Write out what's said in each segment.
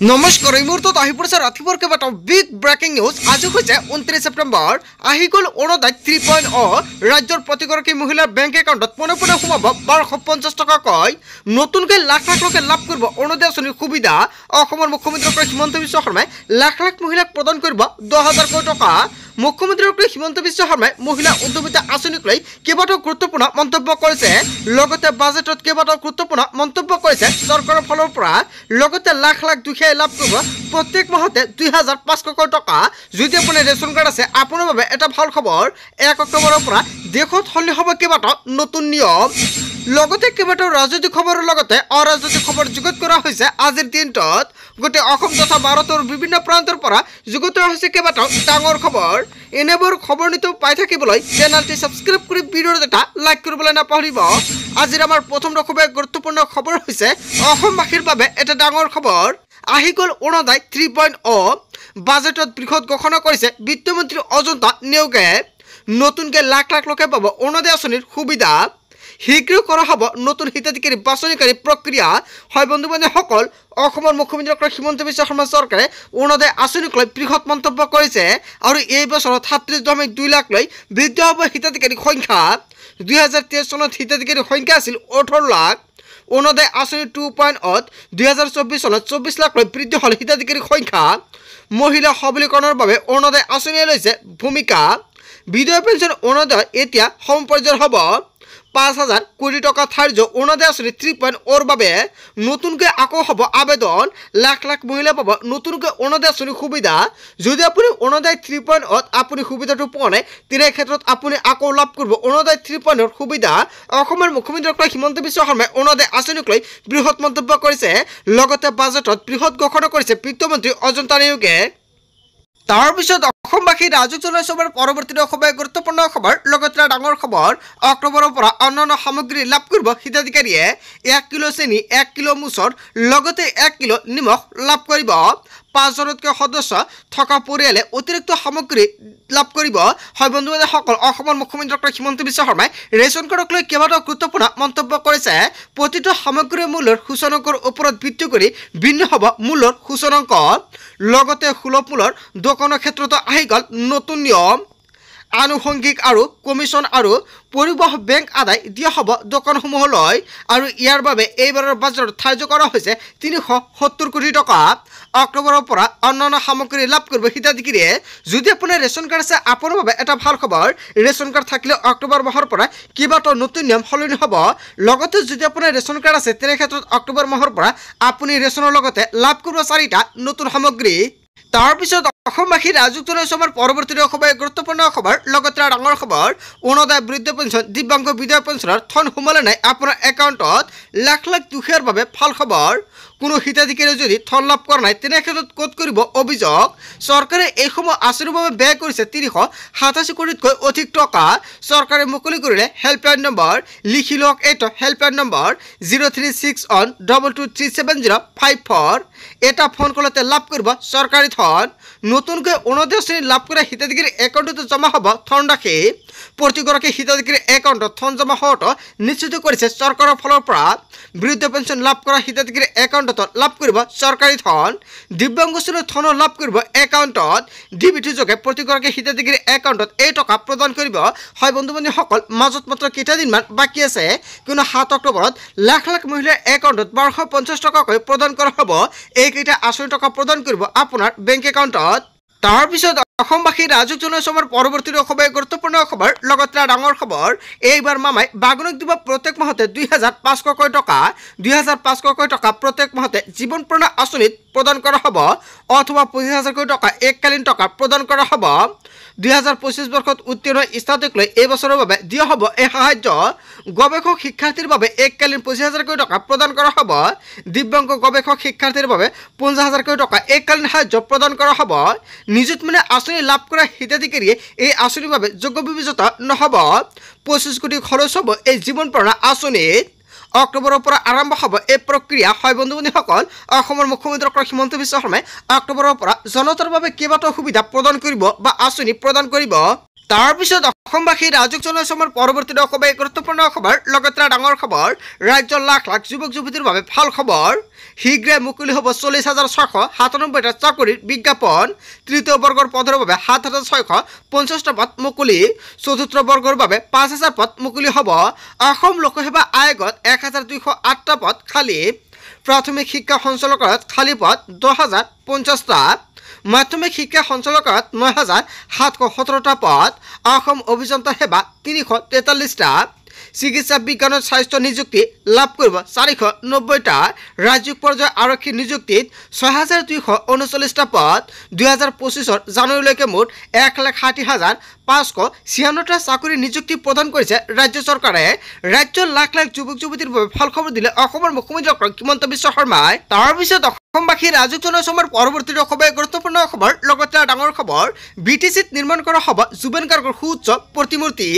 নমস্কাৰ এই মুহূৰ্তত আহি পৰিছে ৰাতিপুৱাৰ কেইবাটাও বিগ ব্ৰেকিং নিউজ। আজি হৈছে 29 ছেপ্টেম্বৰ। আহি গ'ল অৰুণোদয় 3.0। ৰাজ্যৰ প্ৰতিগৰাকী মহিলাৰ বেংক একাউণ্টত পোনে পোনে সোমাব 1250 টকাকৈ। নতুনকৈ লাখ লাখ লোকে লাভ কৰিব অৰুণোদয় আঁচনিৰ সুবিধা। অসমৰ মুখ্যমন্ত্ৰী হিমন্ত বিশ্ব শৰ্মাই লাখ লাখ মহিলাক প্ৰদান কৰিব 10,000 টকা। মুখ্যমন্ত্ৰী হিমন্ত বিশ্ব শৰ্মাই মহিলা উদ্যমিতা আঁচনিক লৈ কেইবাটাও গুৰুত্বপূৰ্ণ মন্তব্য কৰিছে। লগতে বাজেটত কেইবাটাও গুৰুত্বপূৰ্ণ মন্তব্য কৰিছে চৰকাৰৰ ফালৰ পৰা। লগতে লাখ লাখ দুখীয়াই লাভ কৰিব প্ৰত্যেক মাহতে 2,500 টকা। যদি আপোনাৰ ৰেচন কাৰ্ড আছে আপোনাৰ বাবে এটা ভাল খবৰ। 1 অক্টোবৰৰ পৰা দেশত সলনি হ'ব কেইবাটাও নতুন নিয়ম। লগতে কেইবাটাও ৰাজনৈতিক খবৰৰ লগতে অৰাজনৈতিক খবৰ যুগুত কৰা হৈছে আজিৰ দিনটোত। গোটেই অসম তথা ভাৰতৰ বিভিন্ন প্ৰান্তৰ পৰা যুগুত হৈছে কেইবাটাও ডাঙৰ খবৰ। এনেবোৰ খবৰ নিতৌ পাই থাকিবলৈ চেনেলটি ছাবস্ক্ৰাইব কৰি ভিডিঅ'টো এটা লাইক কৰিবলৈ নাপাহৰিব। আজিৰ আমাৰ প্ৰথম খুবেই গুৰুত্বপূৰ্ণ খবৰ হৈছে অসমবাসীৰ বাবে এটা ডাঙৰ খবৰ। আহি গ'ল অৰুণোদয় 3.0। বাজেটত বৃহৎ ঘোষণা কৰিছে বিত্তমন্ত্ৰী অজন্তা নেওগে। নতুনকৈ লাখ লাখ লোকে পাব অৰুণোদয় আঁচনিৰ সুবিধা। শীঘ্ৰ কৰা হ'ব নতুন হিতাধিকাৰী বাছনিকাৰী প্ৰক্ৰিয়া। হয় বন্ধু বান্ধৱীসকল, অসমৰ মুখ্যমন্ত্ৰী হিমন্ত বিশ্ব শৰ্মা চৰকাৰে অৰুণোদয় আঁচনিক লৈ বৃহৎ মন্তব্য কৰিছে আৰু এই বছৰত 37.2 লাখ লৈ বৃদ্ধি হ'ব হিতাধিকাৰীৰ সংখ্যা। 2023 চনত হিতাধিকাৰীৰ সংখ্যা আছিল 18 লাখ। অৰুণোদয় আঁচনি 2.0 2024 চনত 24 লাখ লৈ বৃদ্ধি হ'ল হিতাধিকাৰীৰ সংখ্যা। মহিলা সবলীকৰণৰ বাবে অৰুণোদয় আঁচনিয়ে লৈছে ভূমিকা। বিধৱা পেঞ্চন অৰুণোদয় এতিয়া সম পৰ্যায়ৰ হ'ব। 5,000 কোটি টকা ধাৰ্য অৰুণোদয় আঁচনি 3.0ৰ বাবে নতুনকৈ আকৌ হ'ব আবেদন। লাখ লাখ মহিলা পাব নতুনকৈ অৰুণোদয় আঁচনিৰ সুবিধা। যদি আপুনি অৰুণোদয় 3.0ত আপুনি সুবিধাটো পোৱা নাই তেনে ক্ষেত্ৰত আপুনি আকৌ লাভ কৰিব অৰুণোদয় 3.0ৰ সুবিধা। অসমৰ মুখ্যমন্ত্ৰী হিমন্ত বিশ্ব শৰ্মাই অৰুণোদয় আঁচনিক লৈ বৃহৎ মন্তব্য কৰিছে। লগতে বাজেটত বৃহৎ ঘোষণা কৰিছে বিত্তমন্ত্ৰী অজন্তা নেওগে। তাৰপিছত অসমবাসী ৰাজুক জনাইছে পৰৱৰ্তী খুবেই গুৰুত্বপূৰ্ণ খবৰ। লগতে ডাঙৰ খবৰ, অক্টোবৰৰ পৰা অন্যান্য সামগ্ৰী লাভ কৰিব হিতাধিকাৰীয়ে। 1 কিলো চেনি, 1 কিলো মুছৰ লগতে 1 কিলো নিমখ লাভ কৰিব। 5জনতকৈ সদস্য থকা পৰিয়ালে অতিৰিক্ত সামগ্ৰী লাভ কৰিব। হয় বন্ধু বান্ধৱীসকল, অসমৰ মুখ্যমন্ত্ৰী হিমন্ত বিশ্ব শৰ্মাই ৰেচন কাৰ্ডক লৈ কেইবাটাও গুৰুত্বপূৰ্ণ মন্তব্য কৰিছে। প্ৰতিটো সামগ্ৰীৰ মূল্যৰ সূচনাংকৰ ওপৰত ভিত্তি কৰি ভিন্ন হ'ব মূল্যৰ সূচনাংক। লগতে সুলভ মূল্যৰ দোকানৰ ক্ষেত্ৰতো আহি গ'ল নতুন নিয়ম। আনুষংগিক আৰু কমিশ্যন আৰু পৰিবহণ বেংক আদায় দিয়া হ'ব দোকানসমূহলৈ। আৰু ইয়াৰ বাবে এইবাৰৰ বাজেটত ধাৰ্য কৰা হৈছে 370 কোটি টকা। অক্টোবৰৰ পৰা অন্যান্য সামগ্ৰী লাভ কৰিব হিতাধিকাৰীয়ে। যদি আপোনাৰ ৰেচন কাৰ্ড আছে আপোনাৰ বাবে এটা ভাল খবৰ। ৰেচন কাৰ্ড থাকিলে অক্টোবৰ মাহৰ পৰা কেইবাটাও নতুন নিয়ম সলনি হ'ব। লগতে যদি আপোনাৰ ৰেচন কাৰ্ড আছে তেনে ক্ষেত্ৰত অক্টোবৰ মাহৰ পৰা আপুনি ৰেচনৰ লগতে লাভ কৰিব 4টা নতুন সামগ্ৰী। তাৰপিছত অসমবাসী ৰাজুক জনাইছে পৰৱৰ্তী খুবেই গুৰুত্বপূৰ্ণ খবৰ। লগতে ডাঙৰ খবৰ, অৰুণোদয় বৃদ্ধ পেঞ্চন দিব্যাংগ বিধৱা পেঞ্চনৰ ধন সোমালে নাই আপোনাৰ একাউণ্টত। লাখ লাখ দুখীয়াৰ বাবে ভাল খবৰ। কোনো হিতাধিকাৰীয়ে যদি ধন লাভ কৰা নাই তেনে ক্ষেত্ৰত ক'ত কৰিব অভিযোগ। চৰকাৰে এইসমূহ আঁচনিৰ বাবে ব্যয় কৰিছে 387 কোটিতকৈ অধিক টকা। চৰকাৰে মুকলি কৰিলে হেল্পলাইন নম্বৰ। লিখি লওক এইটো হেল্পলাইন নম্বৰ 0361223754। এটা ফোন কলতে লাভ কৰিব চৰকাৰী ধন। নতুনকৈ অৰুণোদয় আঁচনি লাভ কৰা হিতাধিকাৰীৰ একাউণ্টত জমা হ'ব ধনৰাশি। প্ৰতিগৰাকী হিতাধিকাৰীৰ একাউণ্টত ধন জমা হোৱাটো নিশ্চিত কৰিছে চৰকাৰৰ ফালৰ পৰা। বৃদ্ধ পেঞ্চন লাভ কৰা হিতাধিকাৰীৰ একাউণ্টত লাভ কৰিব চৰকাৰী ধন। দিব্যাংগ শ্ৰেণীৰ ধন লাভ কৰিব একাউণ্টত। ডিবিটি যোগে প্ৰতিগৰাকী হিতাধিকাৰীৰ একাউণ্টত এই টকা প্ৰদান কৰিব। হয় বন্ধু বান্ধৱীসকল, মাজত মাত্ৰ কেইটাদিনমান বাকী আছে। কিন্তু 7 অক্টোবৰত লাখ লাখ মহিলাৰ একাউণ্টত 1250 টকাকৈ প্ৰদান কৰা হ'ব। এইকেইটা আঁচনি টকা প্ৰদান কৰিব আপোনাৰ বেংক একাউণ্টত। তাৰপিছত অসমবাসী ৰাজুক জনাইছে পৰৱৰ্তী খুবেই গুৰুত্বপূৰ্ণ খবৰ। লগতে ডাঙৰ খবৰ, এইবাৰ মামাই বাগুণক দিব প্ৰত্যেক মাহতে 2,500 টকা। 2,500 টকা প্ৰত্যেক মাহতে জীৱন প্ৰেৰণা আঁচনিত প্ৰদান কৰা হ'ব অথবা 25,000 টকা এককালীন টকা প্ৰদান কৰা হ'ব। 2025 বৰ্ষত উত্তীৰ্ণ স্নাতক লৈ এই বছৰৰ বাবে দিয়া হ'ব এই সাহায্য। গৱেষক শিক্ষাৰ্থীৰ বাবে এককালীন 25,000 টকা প্ৰদান কৰা হ'ব। দিব্যাংগ গৱেষক শিক্ষাৰ্থীৰ বাবে 50,000 টকা এককালীন সাহায্য প্ৰদান কৰা হ'ব। নিযুত মানে আঁচনি লাভ কৰা হিতাধিকাৰীয়ে এই আঁচনিৰ বাবে যোগ্য বিবেচিত নহ'ব। 25 কোটি খৰচ হ'ব এই জীৱন প্ৰেৰণা আঁচনিত। অক্টোবৰৰ পৰা আৰম্ভ হ'ব এই প্ৰক্ৰিয়া। হয় বন্ধু বান্ধৱীসকল, অসমৰ মুখ্যমন্ত্ৰী হিমন্ত বিশ্ব শৰ্মাই অক্টোবৰৰ পৰা জনতাৰ বাবে কেইবাটাও সুবিধা প্ৰদান কৰিব বা আঁচনি প্ৰদান কৰিব। তাৰপিছত অসমবাসী ৰাজুক জনাইছে পৰৱৰ্তী খুবেই গুৰুত্বপূৰ্ণ খবৰ। লগতে ডাঙৰ খবৰ, ৰাজ্যৰ লাখ লাখ যুৱক যুৱতীৰ বাবে ভাল খবৰ। শীঘ্ৰে মুকলি হ'ব 40,697টা চাকৰিৰ বিজ্ঞাপন। তৃতীয় বৰ্গৰ পদৰ বাবে 7,650টা পদ মুকলি। চতুৰ্থ বৰ্গৰ বাবে 5,000 পদ মুকলি হ'ব। অসম লোকসেৱা আয়োগত 1,208টা পদ খালী। প্ৰাথমিক শিক্ষা সঞ্চালকালয়ত খালী পদ 10,050টা। মাধ্যমিক শিক্ষা সঞ্চালকালয়ত 9,717টা পদ। অসম অভিযন্তা সেৱা 343টা। চিকিৎসা বিজ্ঞানত স্বাস্থ্য নিযুক্তি লাভ কৰিব 490টা। ৰাজ্যিক পৰ্যায়ৰ আৰক্ষী নিযুক্তিত 6,239টা পদ। 2025 জানুৱাৰীলৈকে মুঠ 1,60,556টা চাকৰি নিযুক্তি প্ৰদান কৰিছে ৰাজ্য চৰকাৰে। ৰাজ্যৰ লাখ লাখ যুৱক যুৱতীৰ বাবে ভাল খবৰ দিলে অসমৰ মুখ্যমন্ত্ৰী ডক্টৰ হিমন্ত বিশ্ব শৰ্মাই। তাৰ পিছত অসমবাসী ৰাজুক জনসমৰ পৰৱৰ্তী খবৰ গুৰুত্বপূৰ্ণ খবৰ। লগতে ডাঙৰ খবৰ, BTCত নিৰ্মাণ কৰা হ'ব জুবেন গাৰ্গৰ সুউচ্চ প্ৰতিমূৰ্তি।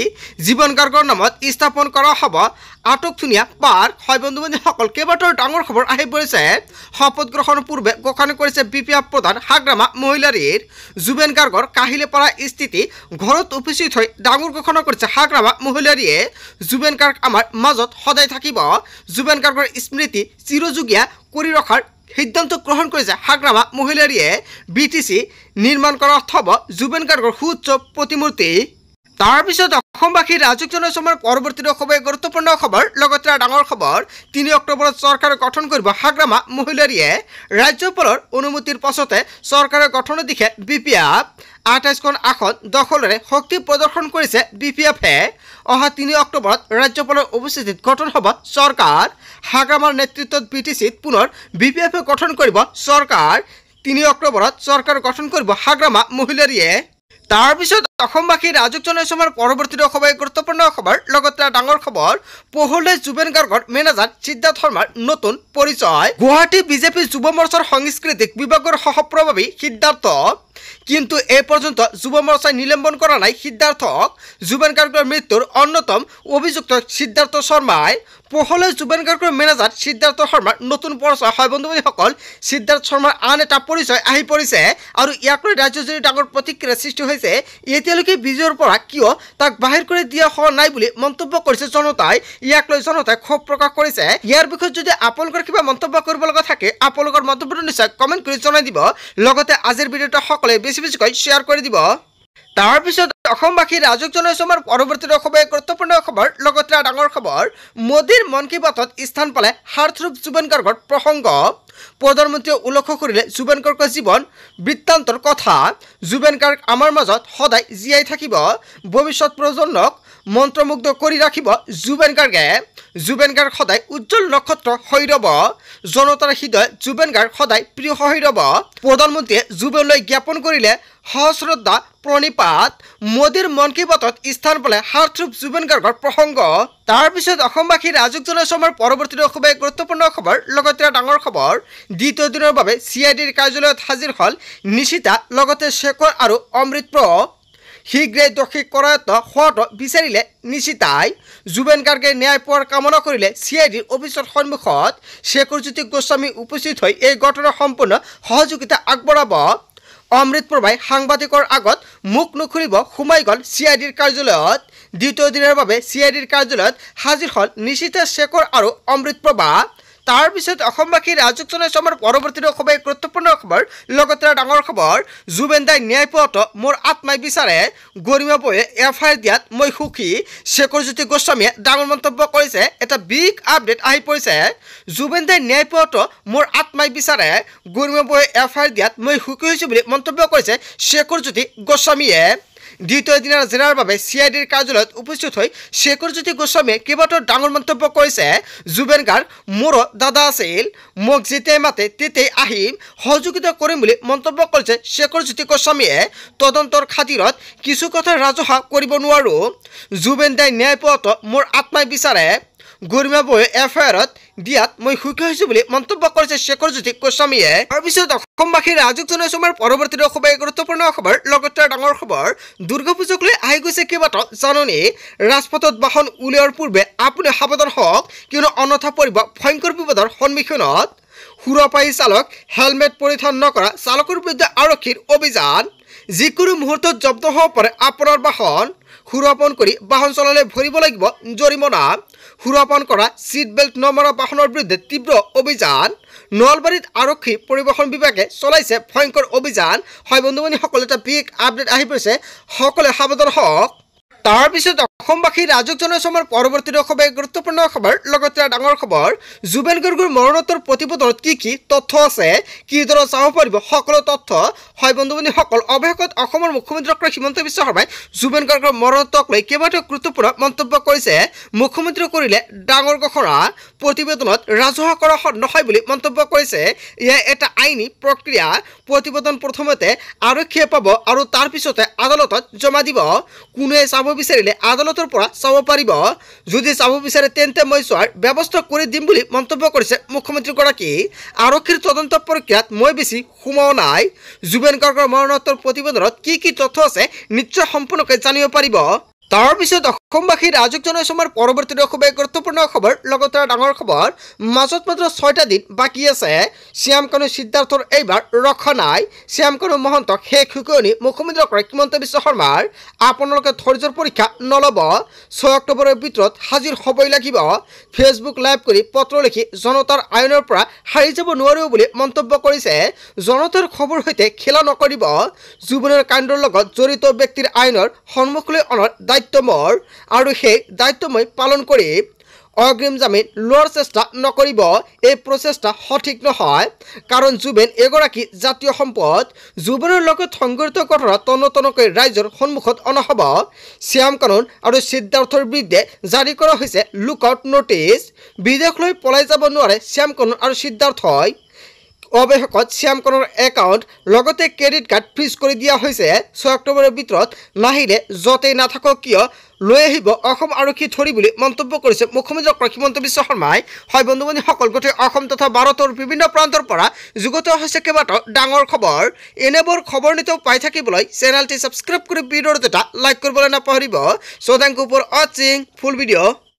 জীৱন গাৰ্গৰ নামত স্থাপন কৰা হ'ব আটকধুনীয়া পাৰ্ক। হয় বন্ধু-বান্ধৱীসকল, কেইবাটাও ডাঙৰ খবৰ আহি পৰিছে। শপত গ্ৰহণৰ পূৰ্বে ঘোষণা কৰিছে BPF প্ৰধান হাগ্ৰামা মহিলাৰীৰ। জুবেন গাৰ্গৰ কাহিলেপাৰা স্থিতি ঘৰত উপস্থিত হৈ ডাঙৰ ঘোষণা কৰিছে হাগ্ৰামা মহিলাৰীয়ে। জুবেন গাৰ্গ আমাৰ মাজত সদায় থাকিব। জুবেন গাৰ্গৰ স্মৃতি চিৰযুগীয়া কৰি ৰখাৰ সিদ্ধান্ত গ্ৰহণ কৰিছে হাগ্ৰামা মহিলাৰীয়ে। BTC নিৰ্মাণ কৰা হ'ব জুবেন গাৰ্গৰ সুউচ্চ প্ৰতিমূৰ্তি। তাৰ পিছত অসমবাসী ৰাজুক জনসমৰ পৰৱৰ্তী খবৰ গুৰুত্বপূৰ্ণ খবৰ। লগতে ডাঙৰ খবৰ, 3 অক্টোবৰত চৰকাৰ গঠন কৰিব হাগ্ৰামা মহিলাৰীয়ে। ৰাজ্যপালৰ অনুমতিৰ পাছতে চৰকাৰ গঠনৰ দিশে BPF। 28খন আসন দখলেৰে শক্তি প্ৰদৰ্শন কৰিছে BPFে। অহা 3 অক্টোবৰত ৰাজ্যপালৰ উপস্থিতিত গঠন হ'ব চৰকাৰ। হাগ্ৰামাৰ নেতৃত্বত BTCত পুনৰ BPFে গঠন কৰিব চৰকাৰ। 3 অক্টোবৰত চৰকাৰ গঠন কৰিব হাগ্ৰামা মহিলাৰীয়ে। তাৰ পিছত অসমবাসী ৰাজুক জনসমৰ পৰৱৰ্তী খবৰ গুৰুত্বপূৰ্ণ খবৰ। লগতে ডাঙৰ খবৰ, পহলে জুবেন গাৰ্গৰ মেনেজাৰ সিদ্ধাৰ্থ শৰ্মাৰ নতুন পৰিচয়। গুৱাহাটী বিজেপি যুৱ মৰ্চাৰ সাংস্কৃতিক বিভাগৰ সহপ্ৰভাৰী সিদ্ধাৰ্থ। কিন্তু এই পৰ্যন্ত যুৱ মৰ্চাই নিলম্বন কৰা নাই সিদ্ধাৰ্থক। জুবেন গাৰ্গৰ মৃত্যুৰ অন্যতম অভিযুক্ত সিদ্ধাৰ্থ শৰ্মাই। পহলে জুবেন গাৰ্গৰ মেনেজাৰ সিদ্ধাৰ্থ শৰ্মাৰ নতুন পৰিচয়। হয় বন্ধু-বান্ধৱীসকল, সিদ্ধাৰ্থ শৰ্মাৰ আন এটা পৰিচয় আহি পৰিছে আৰু ইয়াক লৈ ৰাজ্যজুৰি ডাঙৰ প্ৰতিক্ৰিয়াৰ সৃষ্টি হৈছে। এতিয়ালৈকে বিজয়ৰ পৰা কিয় তাক বাহিৰ কৰি দিয়া হোৱা নাই বুলি মন্তব্য কৰিছে জনতাই। ইয়াক লৈ জনতাই ক্ষোভ প্ৰকাশ কৰিছে। ইয়াৰ বিষয়ে যদি আপোনালোকৰ কিবা মন্তব্য কৰিব লগা থাকে, আপোনালোকৰ মন্তব্যটো নিশ্চয় কমেণ্ট কৰি জনাই দিব। লগতে আজিৰ ভিডিঅ'টো সকলোৱে বেছিকৈ শ্বেয়াৰ কৰি দিব। তাৰ পিছত অসমবাসী ৰাজুক জনসমৰ পৰৱৰ্তী খবৰ গুৰুত্বপূৰ্ণ খবৰ। লগতে ডাঙৰ খবৰ, মোদীৰ মন কী বাতত স্থান পালে হাৰ্থৰূপ জুবেন গাৰ্গৰ প্ৰসংগ। প্ৰধানমন্ত্ৰীয়ে উল্লেখ কৰিলে জুবেন গাৰ্গৰ জীৱন বৃত্তান্তৰ কথা। জুবেন গাৰ্গ আমাৰ মাজত সদায় জীয়াই থাকিব। ভৱিষ্যত প্ৰজন্মক মন্ত্ৰমুগ্ধ কৰি ৰাখিব জুবেন গাৰ্গে। জুবেন গাৰ্গ সদায় উজ্জ্বল নক্ষত্ৰ হৈ ৰ'ব। জনতাৰ হৃদয়ত জুবেন গাৰ্গ সদায় প্ৰিয় হৈ ৰ'ব। প্ৰধানমন্ত্ৰীয়ে জুবেনলৈ জ্ঞাপন কৰিলে সশ্ৰদ্ধা প্ৰণিপাত। মোদীৰ মন কী বাতত স্থান পালে হাৰ্থৰূপ জুবেন গাৰ্গৰ প্ৰসংগ। তাৰ পিছত অসমবাসী ৰাজুক জনসমৰ পৰৱৰ্তী খবৰ গুৰুত্বপূৰ্ণ খবৰ। লগতে ডাঙৰ খবৰ, দ্বিতীয় দিনৰ বাবে CIDৰ কাৰ্যালয়ত হাজিৰ হ'ল নিশিতা, লগতে শেখৰ আৰু অমৃত। শীঘ্ৰে দোষী কৰায়ত্ব হোৱাটো বিচাৰিলে নিশিতাই। জুবেন গাৰ্গে ন্যায় পোৱাৰ কামনা কৰিলে CIDৰ অফিচৰ সন্মুখত। শেখৰজ্যোতি গোস্বামী উপস্থিত হৈ এই ঘটনাৰ সম্পূৰ্ণ সহযোগিতা আগবঢ়াব। অমৃত প্ৰভাই সাংবাদিকৰ আগত মুখ নুখুলিব সোমাই গ'ল CIDৰ কাৰ্যালয়ত। দ্বিতীয় দিনৰ বাবে CIDৰ কাৰ্যালয়ত হাজিৰ হ'ল নিশিতা, শেখৰ আৰু অমৃত প্ৰভা। তাৰ পিছত অসমবাসী ৰাজুক জনসমৰ পৰৱৰ্তী খবৰ গুৰুত্বপূৰ্ণ খবৰ। লগতে ডাঙৰ খবৰ, জুবেন দাই ন্যায় পোৱাটো মোৰ আত্মাই বিচাৰে। গৰিমা বৌয়ে FIR দিয়াত মই সুখী। শেখৰজ্যোতি গোস্বামীয়ে ডাঙৰ মন্তব্য কৰিছে। এটা বিগ আপডেট আহি পৰিছে। জুবেন দাই ন্যায় পোৱাটো মোৰ আত্মাই বিচাৰে। গৰিমা বৌয়ে FIR দিয়াত মই সুখী হৈছোঁ বুলি মন্তব্য কৰিছে শেখৰজ্যোতি গোস্বামীয়ে। দ্বিতীয় দিনৰ জেৰাৰ বাবে CIDৰ কাৰ্যালয়ত উপস্থিত হৈ শেখৰজ্যোতি গোস্বামীয়ে কেইবাটাও ডাঙৰ মন্তব্য কৰিছে। জুবেন গাৰ্গ মোৰো দাদা আছিল। মোক যেতিয়াই মাতে তেতিয়াই আহিম, সহযোগিতা কৰিম বুলি মন্তব্য কৰিছে শেখৰজ্যোতি গোস্বামীয়ে। তদন্তৰ খাতিৰত কিছু কথা ৰাজহুৱা কৰিব নোৱাৰোঁ। জুবেন দাই ন্যায় পোৱাটো মোৰ আত্মাই বিচাৰে। গৰিমা বৌয়ে FIRত দিয়াত মই সুখী হৈছোঁ বুলি মন্তব্য কৰিছে শেখৰজ্যোতি গোস্বামীয়ে। তাৰপিছত অসমবাসী ৰাজুক জনসমৰ পৰৱৰ্তী খবৰ গুৰুত্বপূৰ্ণ খবৰ। লগতে ডাঙৰ খবৰ, দুৰ্গা পূজাক লৈ আহি গৈছে কেইবাটাও জাননী। ৰাজপথত বাহন উলিওৱাৰ পূৰ্বে আপুনি সাৱধান হওক, কিয়নো অন্যথা পৰিব ভয়ংকৰ বিপদৰ সন্মুখীনত। সুৰাপায়ী চালক, হেলমেট পৰিধান নকৰা চালকৰ বিৰুদ্ধে আৰক্ষীৰ অভিযান। যিকোনো মুহূৰ্তত জব্দ হ'ব পাৰে আপোনাৰ বাহন। সুৰাপান কৰি বাহন চলালে ভৰিব লাগিব জৰিমনা। সুৰাপান কৰা, ছিট বেল্ট নমৰা বাহনৰ বিৰুদ্ধে তীব্ৰ অভিযান। নলবাৰীত আৰক্ষী পৰিবহণ বিভাগে চলাইছে ভয়ংকৰ অভিযান। হয় বন্ধু বান্ধৱীসকল, এটা বিগ আপডেট আহি পৰিছে, সকলোৱে সাৱধান হওক। তাৰপিছত অসমবাসী ৰাজক জনাইছে আমাৰ পৰৱৰ্তী খবৰ, গুৰুত্বপূৰ্ণ খবৰ, লগতে ডাঙৰ খবৰ। জুবেন গাৰ্গৰ মৰণোত্তৰ প্ৰতিবেদনত কি তথ্য আছে, কিদৰে চাব পাৰিব সকলো তথ্য। হয় বন্ধু বান্ধৱীসকল, অৱশেষত অসমৰ মুখ্যমন্ত্ৰী ডক্টৰ হিমন্ত বিশ্ব শৰ্মাই জুবেন গাৰ্গৰ মৰণোত্তৰক লৈ কেইবাটাও গুৰুত্বপূৰ্ণ মন্তব্য কৰিছে। মুখ্যমন্ত্ৰীয়ে কৰিলে ডাঙৰ ঘোষণা, প্ৰতিবেদনত ৰাজহুৱা কৰা নহয় বুলি মন্তব্য কৰিছে। এয়া এটা আইনী প্ৰক্ৰিয়া। প্ৰতিবেদন প্ৰথমতে আৰক্ষীয়ে পাব আৰু তাৰ পিছতে আদালতত জমা দিব। কোনোৱে চাব বিচাৰিলে আদালতৰ পৰা চাব পাৰিব। যদি চাব বিচাৰে তেন্তে মই চোৱাৰ ব্যৱস্থা কৰি দিম বুলি মন্তব্য কৰিছে মুখ্যমন্ত্ৰীগৰাকী। আৰক্ষীৰ তদন্ত প্ৰক্ৰিয়াত মই বেছি সোমোৱা নাই। জুবেন গাৰ্গৰ মৰণোত্তৰ প্ৰতিবেদনত কি তথ্য আছে নিশ্চয় সম্পূৰ্ণকৈ জানিব পাৰিব। তাৰপিছত অসমবাসী ৰাজক জনাইছে আমাৰ পৰৱৰ্তী খবৰ, গুৰুত্বপূৰ্ণ খবৰ, লগতে ডাঙৰ খবৰ। মাজত মাত্ৰ 6টা দিন বাকী আছে। শ্যাম কানু সিদ্ধাৰ্থৰ এইবাৰ ৰক্ষা নাই। শ্যাম কানু মহন্তক শেষ শুকনি মুখ্যমন্ত্ৰী ডক্টৰ হিমন্ত বিশ্ব শৰ্মাৰ। আপোনালোকে ধৈৰ্যৰ পৰীক্ষা নল'ব, 6 অক্টোবৰৰ ভিতৰত হাজিৰ হ'বই লাগিব। ফেচবুক লাইভ কৰি পত্ৰ লিখি জনতাৰ আইনৰ পৰা হাৰি যাব নোৱাৰিব বুলি মন্তব্য কৰিছে। জনতাৰ খবৰ সৈতে খেলা নকৰিব। জুবেনৰ কাণ্ডৰ লগত জড়িত ব্যক্তিৰ আইনৰ সন্মুখলৈ অনাৰ দায়িত্ব মোৰ আৰু সেই দায়িত্ব মই পালন কৰিম। অগ্ৰিম জামিন লোৱাৰ চেষ্টা নকৰিব। এই প্ৰচেষ্টা সঠিক নহয়, কাৰণ জুবেন এগৰাকী জাতীয় সম্পদ। জুবেনৰ লগত সংঘটিত ঘটনা তন্নতন্নকৈ ৰাইজৰ সন্মুখত অনা হ'ব। শ্যাম কানুন আৰু সিদ্ধাৰ্থৰ বিৰুদ্ধে জাৰি কৰা হৈছে লুকআউট নটিচ। বিদেশলৈ পলাই যাব নোৱাৰে শ্যাম কানুন আৰু সিদ্ধাৰ্থই। অৱশেষত শ্যাম কানুনৰ একাউণ্ট লগতে ক্ৰেডিট কাৰ্ড ফ্ৰিজ কৰি দিয়া হৈছে। 6 অক্টোবৰৰ ভিতৰত নাহিলে য'তেই নাথাকক কিয় লৈ আহিব অসম আৰক্ষী ধৰি বুলি মন্তব্য কৰিছে মুখ্যমন্ত্ৰী ডক্টৰ হিমন্ত বিশ্ব শৰ্মাই। হয় বন্ধু বান্ধৱীসকল, গোটেই অসম তথা ভাৰতৰ বিভিন্ন প্ৰান্তৰ পৰা যুগুত হৈছে কেইবাটাও ডাঙৰ খবৰ। এনেবোৰ খবৰ নিতৌ পাই থাকিবলৈ চেনেলটি ছাবস্ক্ৰাইব কৰি ভিডিঅ'টো এটা লাইক কৰিবলৈ নাপাহৰিব। চ' থেংক ইউ ফৰ ৱাচিং ফুল ভিডিঅ'।